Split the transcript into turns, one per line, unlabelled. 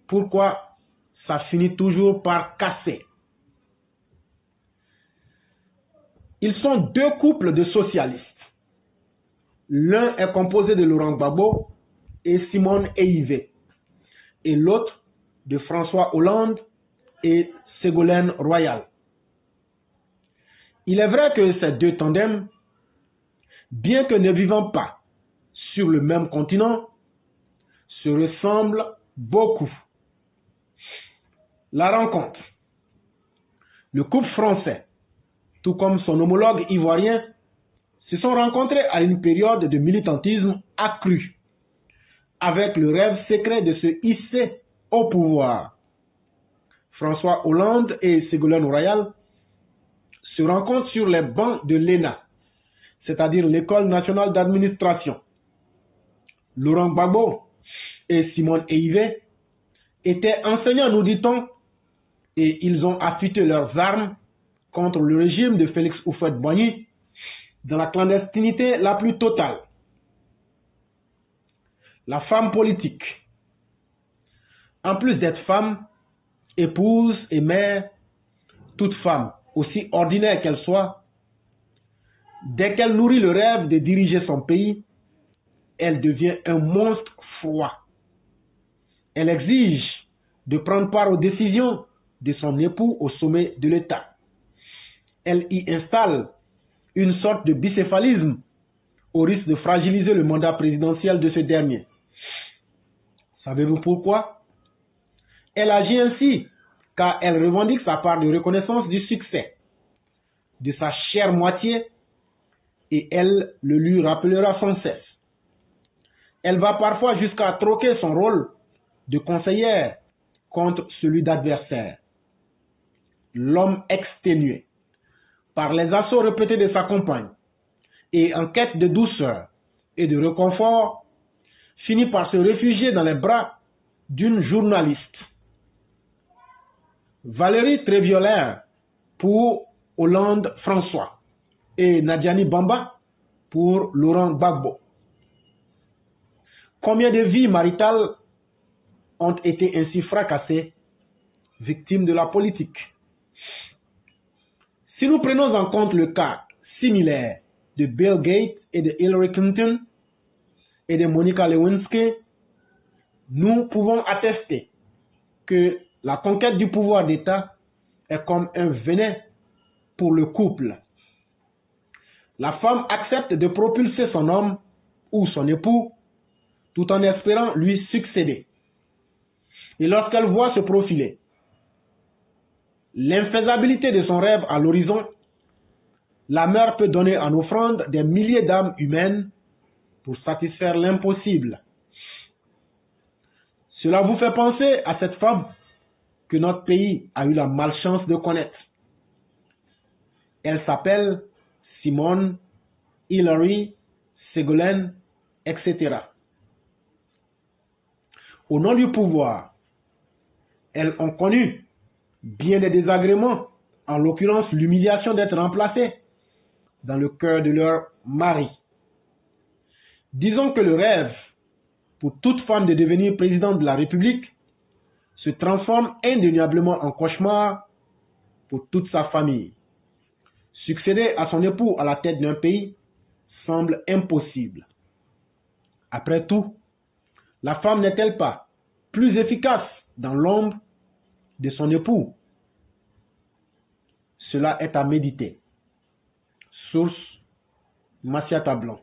pourquoi ça finit toujours par casser. Ils sont deux couples de socialistes. L'un est composé de Laurent Gbagbo et Simone Eivé, et l'autre de François Hollande et Ségolène Royal. Il est vrai que ces deux tandems, bien que ne vivant pas sur le même continent, se ressemblent beaucoup. La rencontre. Le couple français, tout comme son homologue ivoirien, se sont rencontrés à une période de militantisme accru, avec le rêve secret de se hisser au pouvoir. François Hollande et Ségolène Royal se rencontrent sur les bancs de l'ENA, c'est-à-dire l'École nationale d'administration. Laurent Gbagbo et Simone Eivé étaient enseignants, nous dit-on, et ils ont affûté leurs armes contre le régime de Félix Houphouët-Boigny dans la clandestinité la plus totale. La femme politique. En plus d'être femme, épouse et mère, toute femme, aussi ordinaire qu'elle soit, dès qu'elle nourrit le rêve de diriger son pays, elle devient un monstre froid. Elle exige de prendre part aux décisions de son époux au sommet de l'État. Elle y installe une sorte de bicéphalisme au risque de fragiliser le mandat présidentiel de ce dernier. Savez-vous pourquoi? Elle agit ainsi car elle revendique sa part de reconnaissance du succès de sa chère moitié et elle le lui rappellera sans cesse. Elle va parfois jusqu'à troquer son rôle de conseillère contre celui d'adversaire. L'homme exténué par les assauts répétés de sa compagne et en quête de douceur et de réconfort, finit par se réfugier dans les bras d'une journaliste. Valérie Trierweiler pour Hollande François et Nadiani Bamba pour Laurent Gbagbo. Combien de vies maritales ont été ainsi fracassées, victimes de la politique? Si nous prenons en compte le cas similaire de Bill Gates et de Hillary Clinton et de Monica Lewinsky, nous pouvons attester que la conquête du pouvoir d'État est comme un venin pour le couple. La femme accepte de propulser son homme ou son époux tout en espérant lui succéder. Et lorsqu'elle voit se profiler l'infaisabilité de son rêve à l'horizon, la mère peut donner en offrande des milliers d'âmes humaines pour satisfaire l'impossible. Cela vous fait penser à cette femme que notre pays a eu la malchance de connaître. Elle s'appelle Simone, Hillary, Ségolène, etc. Au nom du pouvoir, elles ont connu bien des désagréments, en l'occurrence l'humiliation d'être remplacées dans le cœur de leur mari. Disons que le rêve pour toute femme de devenir présidente de la République se transforme indéniablement en cauchemar pour toute sa famille. Succéder à son époux à la tête d'un pays semble impossible. Après tout, la femme n'est-elle pas plus efficace dans l'ombre de son époux? Cela est à méditer. Source: Massiata Blanc.